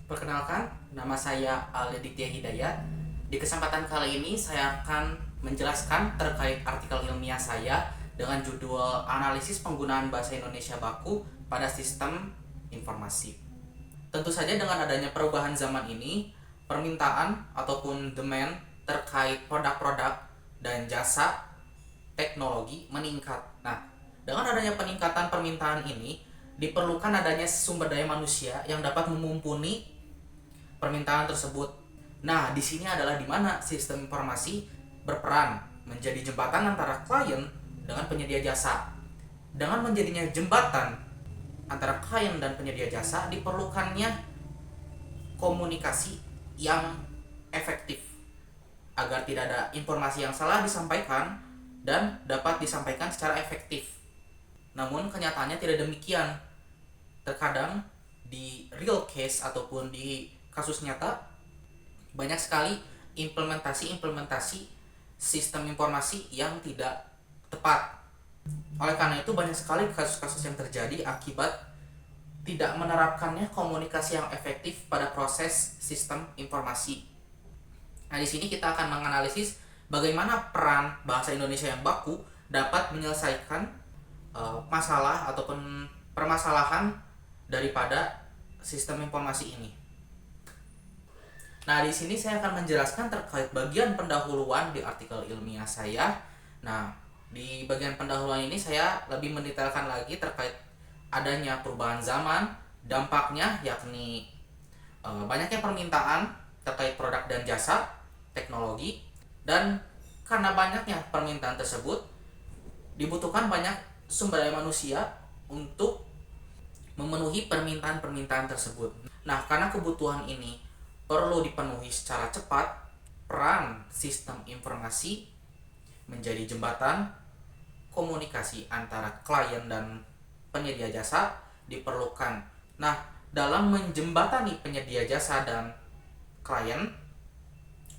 Perkenalkan, nama saya Aleditya Hidayat. Di kesempatan kali ini saya akan menjelaskan terkait artikel ilmiah saya dengan judul Analisis Penggunaan Bahasa Indonesia Baku pada Sistem Informasi. Tentu saja dengan adanya perubahan zaman ini, permintaan ataupun demand terkait produk-produk dan jasa teknologi meningkat. Nah, dengan adanya peningkatan permintaan ini, diperlukan adanya sumber daya manusia yang dapat memumpuni permintaan tersebut. Nah, di sini adalah di mana sistem informasi berperan menjadi jembatan antara klien dengan penyedia jasa. Dengan menjadinya jembatan antara klien dan penyedia jasa, diperlukannya komunikasi yang efektif agar tidak ada informasi yang salah disampaikan dan dapat disampaikan secara efektif. Namun kenyataannya tidak demikian. Terkadang di real case ataupun di kasus nyata banyak sekali implementasi sistem informasi yang tidak tepat. Oleh karena itu banyak sekali kasus-kasus yang terjadi akibat tidak menerapkannya komunikasi yang efektif pada proses sistem informasi. Nah, di sini kita akan menganalisis bagaimana peran bahasa Indonesia yang baku dapat menyelesaikan masalah ataupun permasalahan daripada sistem informasi ini. Nah, di sini saya akan menjelaskan terkait bagian pendahuluan di artikel ilmiah saya. Nah, di bagian pendahuluan ini saya lebih mendetailkan lagi terkait adanya perubahan zaman, dampaknya yakni banyaknya permintaan terkait produk dan jasa teknologi, dan karena banyaknya permintaan tersebut dibutuhkan banyak sumber daya manusia untuk memenuhi permintaan-permintaan tersebut. Nah, karena kebutuhan ini perlu dipenuhi secara cepat, peran sistem informasi menjadi jembatan komunikasi antara klien dan penyedia jasa diperlukan. Nah, dalam menjembatani penyedia jasa dan klien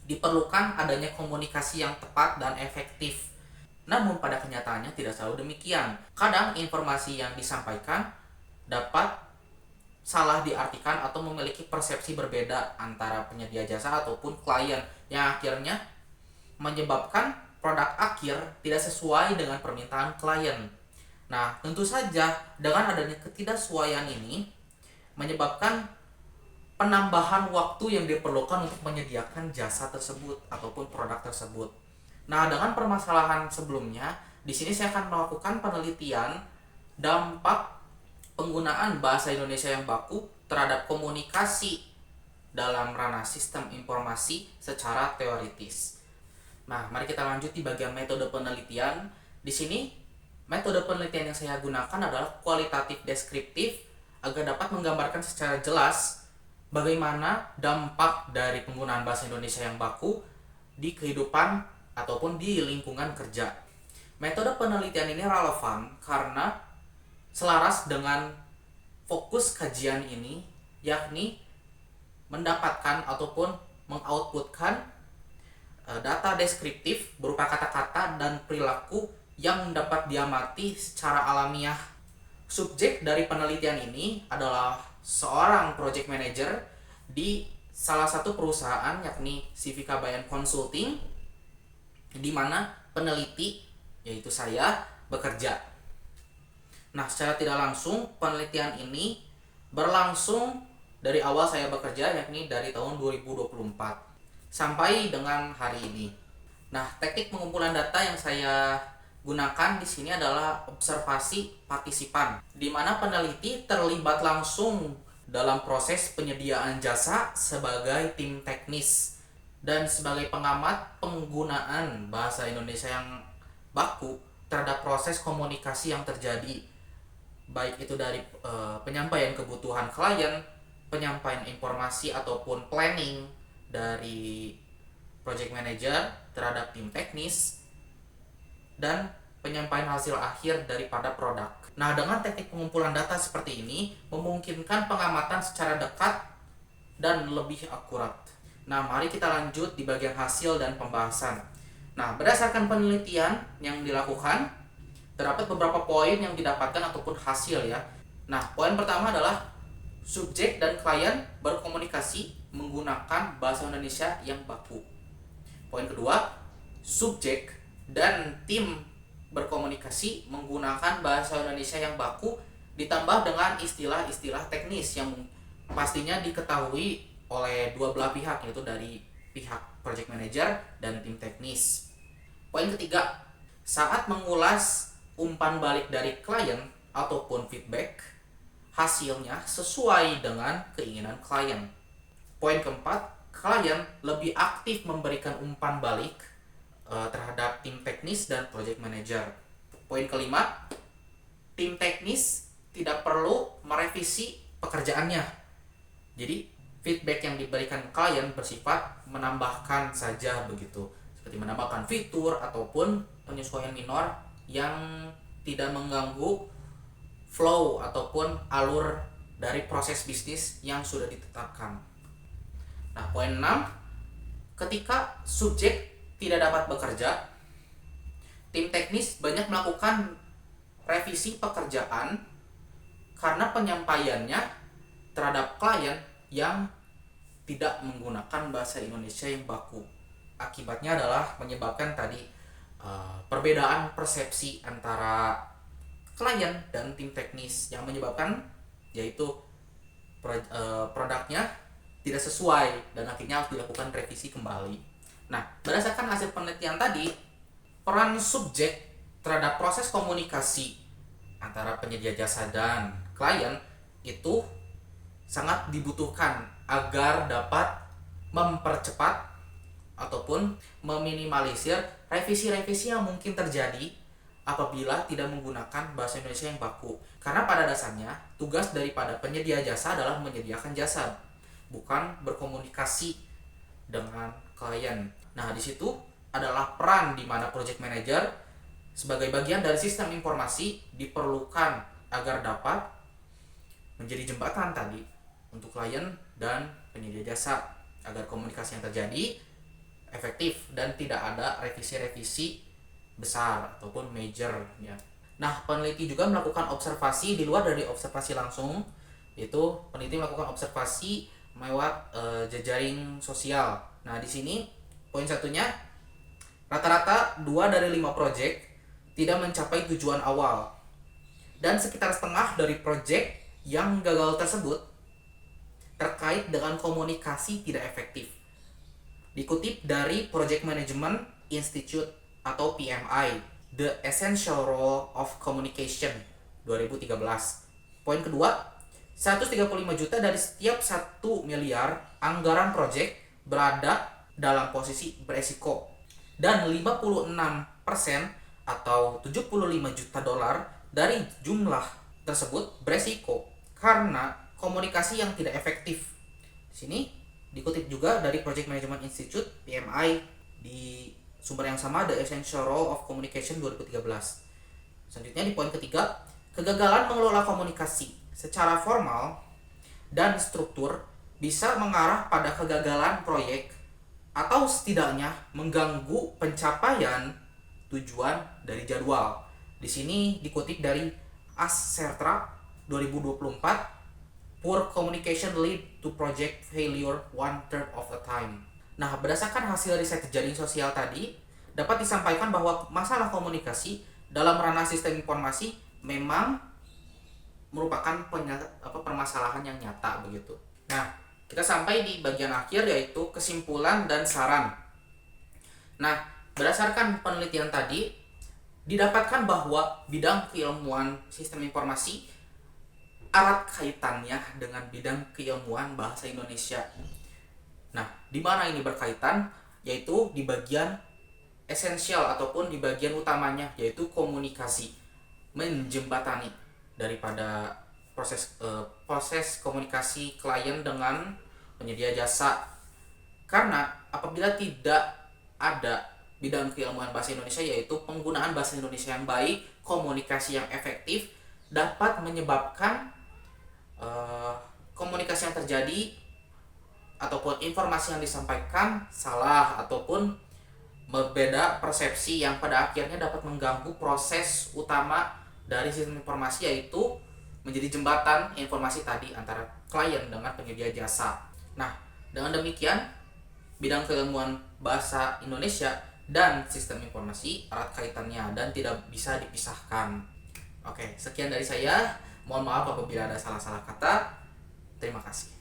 diperlukan adanya komunikasi yang tepat dan efektif. Namun pada kenyataannya tidak selalu demikian. Kadang informasi yang disampaikan dapat salah diartikan atau memiliki persepsi berbeda antara penyedia jasa ataupun klien, yang akhirnya menyebabkan produk akhir tidak sesuai dengan permintaan klien. Nah, tentu saja dengan adanya ketidaksesuaian ini menyebabkan penambahan waktu yang diperlukan untuk menyediakan jasa tersebut ataupun produk tersebut. Nah, dengan permasalahan sebelumnya, di sini saya akan melakukan penelitian dampak penggunaan bahasa Indonesia yang baku terhadap komunikasi dalam ranah sistem informasi secara teoritis. Nah, mari kita lanjut di bagian metode penelitian. Di sini, metode penelitian yang saya gunakan adalah kualitatif deskriptif agar dapat menggambarkan secara jelas bagaimana dampak dari penggunaan bahasa Indonesia yang baku di kehidupan ataupun di lingkungan kerja. Metode penelitian ini relevan karena selaras dengan fokus kajian ini, yakni mendapatkan ataupun mengoutputkan data deskriptif berupa kata-kata dan perilaku yang dapat diamati secara alamiah. Subjek dari penelitian ini adalah seorang project manager di salah satu perusahaan yakni Civica Bayan Consulting, di mana peneliti yaitu saya bekerja. Nah, secara tidak langsung penelitian ini berlangsung dari awal saya bekerja, yakni dari tahun 2024 sampai dengan hari ini. Nah, teknik pengumpulan data yang saya gunakan di sini adalah observasi partisipan, di mana peneliti terlibat langsung dalam proses penyediaan jasa sebagai tim teknis dan sebagai pengamat penggunaan bahasa Indonesia yang baku terhadap proses komunikasi yang terjadi, baik itu dari penyampaian kebutuhan klien, penyampaian informasi ataupun planning dari project manager terhadap tim teknis, dan penyampaian hasil akhir daripada produk. Nah, dengan teknik pengumpulan data seperti ini memungkinkan pengamatan secara dekat dan lebih akurat. Nah, mari kita lanjut di bagian hasil dan pembahasan. Nah, berdasarkan penelitian yang dilakukan, terdapat beberapa poin yang didapatkan ataupun hasil ya. Nah, poin pertama adalah subjek dan klien berkomunikasi menggunakan bahasa Indonesia yang baku. Poin kedua, subjek dan tim berkomunikasi menggunakan bahasa Indonesia yang baku ditambah dengan istilah-istilah teknis yang pastinya diketahui oleh dua belah pihak, yaitu dari pihak project manager dan tim teknis. Poin ketiga, saat mengulas umpan balik dari klien ataupun feedback, hasilnya sesuai dengan keinginan klien. Poin keempat, klien lebih aktif memberikan umpan balik terhadap tim teknis dan project manager. Poin kelima, tim teknis tidak perlu merevisi pekerjaannya. Jadi feedback yang diberikan klien bersifat menambahkan saja begitu, seperti menambahkan fitur ataupun penyesuaian minor yang tidak mengganggu flow ataupun alur dari proses bisnis yang sudah ditetapkan. Nah, poin 6, ketika subjek tidak dapat bekerja, tim teknis banyak melakukan revisi pekerjaan karena penyampaiannya terhadap klien yang tidak menggunakan bahasa Indonesia yang baku. Akibatnya adalah menyebabkan tadi perbedaan persepsi antara klien dan tim teknis yang menyebabkan yaitu produknya tidak sesuai dan akhirnya harus dilakukan revisi kembali. Nah, berdasarkan hasil penelitian tadi, peran subjek terhadap proses komunikasi antara penyedia jasa dan klien itu sangat dibutuhkan agar dapat mempercepat ataupun meminimalisir revisi-revisi yang mungkin terjadi apabila tidak menggunakan bahasa Indonesia yang baku. Karena pada dasarnya tugas daripada penyedia jasa adalah menyediakan jasa, bukan berkomunikasi dengan klien. Nah, di situ adalah peran di mana project manager sebagai bagian dari sistem informasi diperlukan agar dapat menjadi jembatan tadi untuk klien dan penyedia jasa agar komunikasi yang terjadi efektif dan tidak ada revisi-revisi besar ataupun major ya. Nah, peneliti juga melakukan observasi di luar dari observasi langsung, yaitu peneliti melakukan observasi lewat jejaring sosial. Nah, di sini poin satunya, rata-rata 2 dari 5 proyek tidak mencapai tujuan awal dan sekitar setengah dari proyek yang gagal tersebut terkait dengan komunikasi tidak efektif. Dikutip dari Project Management Institute atau PMI, The Essential Role of Communication 2013. Poin kedua, 135 juta dari setiap 1 miliar anggaran proyek berada dalam posisi beresiko dan 56% atau 75 juta dolar dari jumlah tersebut beresiko karena komunikasi yang tidak efektif. Di sini dikutip juga dari Project Management Institute PMI di sumber yang sama, The Essential Role of Communication 2013. Selanjutnya di poin ketiga, kegagalan mengelola komunikasi secara formal dan struktur bisa mengarah pada kegagalan proyek atau setidaknya mengganggu pencapaian tujuan dari jadwal. Di sini dikutip dari Acertra 2024, Poor communication lead to project failure 1/3 of the time. Nah, berdasarkan hasil riset jejaring sosial tadi, dapat disampaikan bahwa masalah komunikasi dalam ranah sistem informasi memang merupakan permasalahan yang nyata begitu. Nah, kita sampai di bagian akhir yaitu kesimpulan dan saran. Nah, berdasarkan penelitian tadi, didapatkan bahwa bidang keilmuan sistem informasi erat kaitannya dengan bidang keilmuan bahasa Indonesia. Nah, di mana ini berkaitan? Yaitu di bagian esensial ataupun di bagian utamanya, yaitu komunikasi, menjembatani daripada proses komunikasi klien dengan penyedia jasa. Karena apabila tidak ada bidang keilmuan bahasa Indonesia, yaitu penggunaan bahasa Indonesia yang baik, komunikasi yang efektif, dapat menyebabkan komunikasi yang terjadi ataupun informasi yang disampaikan salah ataupun berbeda persepsi yang pada akhirnya dapat mengganggu proses utama dari sistem informasi, yaitu menjadi jembatan informasi tadi antara klien dengan penyedia jasa. Nah, dengan demikian bidang keilmuan bahasa Indonesia dan sistem informasi erat kaitannya dan tidak bisa dipisahkan. Oke, sekian dari saya. Mohon maaf apabila ada salah-salah kata. Terima kasih.